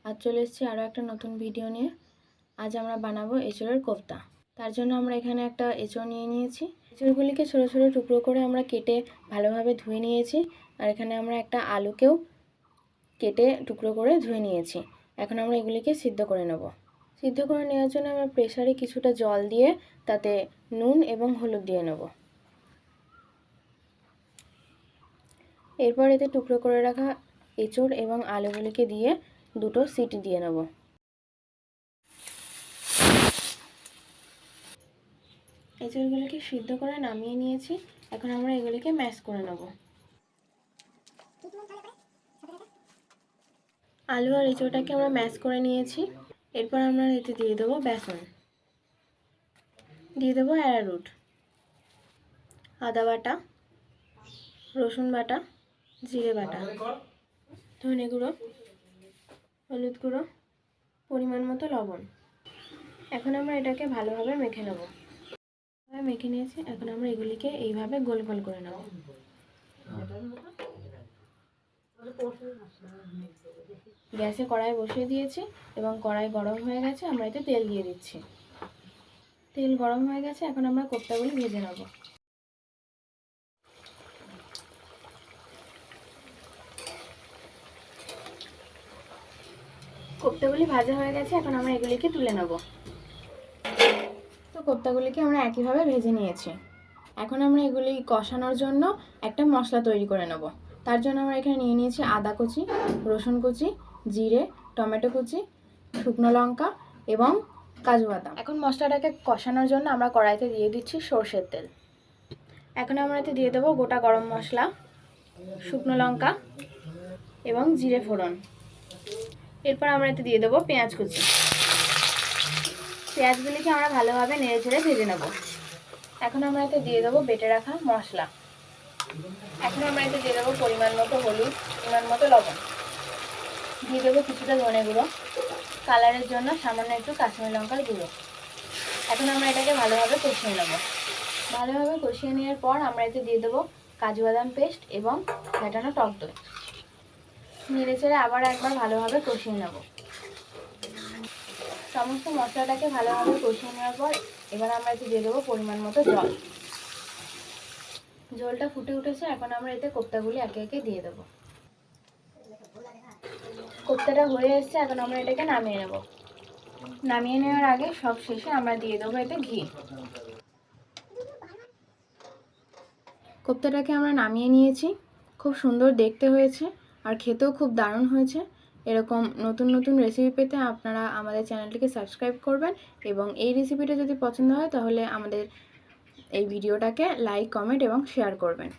আজ চলে এসেছি আরও একটা নতুন ভিডিও নিয়ে। আজ আমরা বানাবো এঁচোড়ের কোফতা। তার জন্য আমরা এখানে একটা এঁচোড় নিয়ে নিয়েছি। এঁচোড়গুলিকে ছোটো ছোটো টুকরো করে আমরা কেটে ভালোভাবে ধুয়ে নিয়েছি। আর এখানে আমরা একটা আলুকেও কেটে টুকরো করে ধুয়ে নিয়েছি। এখন আমরা এগুলিকে সিদ্ধ করে নেব। সিদ্ধ করে নেওয়ার জন্য আমরা প্রেসারে কিছুটা জল দিয়ে তাতে নুন এবং হলুদ দিয়ে নেব। এরপর এতে টুকরো করে রাখা এঁচোড় এবং আলুগুলিকে দিয়ে দুটো সিটি দিয়ে নেব। এঁচোড়গুলিকে সিদ্ধ করে নামিয়ে নিয়েছি। এখন আমরা এগুলিকে ম্যাশ করে নেব। আলু আর এঁচোড়টাকে আমরা ম্যাশ করে নিয়েছি। এরপর আমরা এতে দিয়ে দেবো বেসন, দিয়ে দেবো অ্যারারুট, আদা বাটা, রসুন বাটা, জিরে বাটা, ধনে গুঁড়ো, হলুদ গুঁড়ো, পরিমাণ মতো লবণ। এখন আমরা এটাকে ভালোভাবে মেখে নেব। মেখে নিয়েছি। এখন আমরা এগুলিকে এইভাবে গোল গোল করে নেব। গ্যাসে কড়াই বসিয়ে দিয়েছি এবং কড়াই গরম হয়ে গেছে। আমরা এতে তেল দিয়ে দিচ্ছি। তেল গরম হয়ে গেছে। এখন আমরা কোফতাগুলি ভেজে নেব। কোফতাগুলি ভাজা হয়ে গেছে। এখন আমরা এগুলিকে তুলে নেব। তো কোফতাগুলিকে আমরা একইভাবে ভেজে নিয়েছি। এখন আমরা এগুলি কষানোর জন্য একটা মশলা তৈরি করে নেব। তার জন্য আমরা এখানে নিয়ে নিয়েছি আদা কুচি, রসুন কুচি, জিরে, টমেটো কুচি, শুকনো লঙ্কা এবং কাজু বাদাম। এখন মশলাটাকে কষানোর জন্য আমরা কড়াইতে দিয়ে দিচ্ছি সরষের তেল। এখন আমরা এতে দিয়ে দেবো গোটা গরম মশলা, শুকনো লঙ্কা এবং জিরে ফোড়ন। এরপর আমরা এতে দিয়ে দেবো পেঁয়াজ কুচি। পেঁয়াজগুলিকে আমরা ভালোভাবে নেড়ে চেড়ে ভেজে নেব। এখন আমরা এতে দিয়ে দেবো বেটে রাখা মশলা। এখন আমরা এতে দিয়ে দেবো পরিমাণ মতো হলুদ, পরিমাণ মতো লবণ, দিয়ে দেবো কিছুটা ধনে গুঁড়ো, কালারের জন্য সামান্য একটু কাশ্মীরি লঙ্কার গুঁড়ো। এখন আমরা এটাকে ভালোভাবে কষিয়ে নেব। ভালোভাবে কষিয়ে নেওয়ার পর আমরা এতে দিয়ে দেবো কাজু বাদাম পেস্ট এবং ফেটানো টক দই। নেড়ে চেড়ে আবার একবার ভালোভাবে কষিয়ে নেব। সমস্ত মশলাটাকে ভালোভাবে কষিয়ে নেওয়ার পর এবার আমরা এতে দিয়ে দেবো পরিমাণ মতো জল। ঝোলটা ফুটে উঠেছে। এখন আমরা এতে কোফতাগুলি একে একে দিয়ে দেবো। কোফতাটা হয়ে এসছে। এখন আমরা এটাকে নামিয়ে নেব। নামিয়ে নেওয়ার আগে সব শেষে আমরা দিয়ে দেবো এতে ঘি। কোফতাটাকে আমরা নামিয়ে নিয়েছি। খুব সুন্দর দেখতে হয়েছে আর খেতেও খুব দারুণ হয়েছে। এরকম নতুন নতুন রেসিপি পেতে আপনারা আমাদের চ্যানেলটিকে সাবস্ক্রাইব করবেন এবং এই রেসিপিটা যদি পছন্দ হয় তাহলে আমাদের এই ভিডিওটাকে লাইক, কমেন্ট এবং শেয়ার করবেন।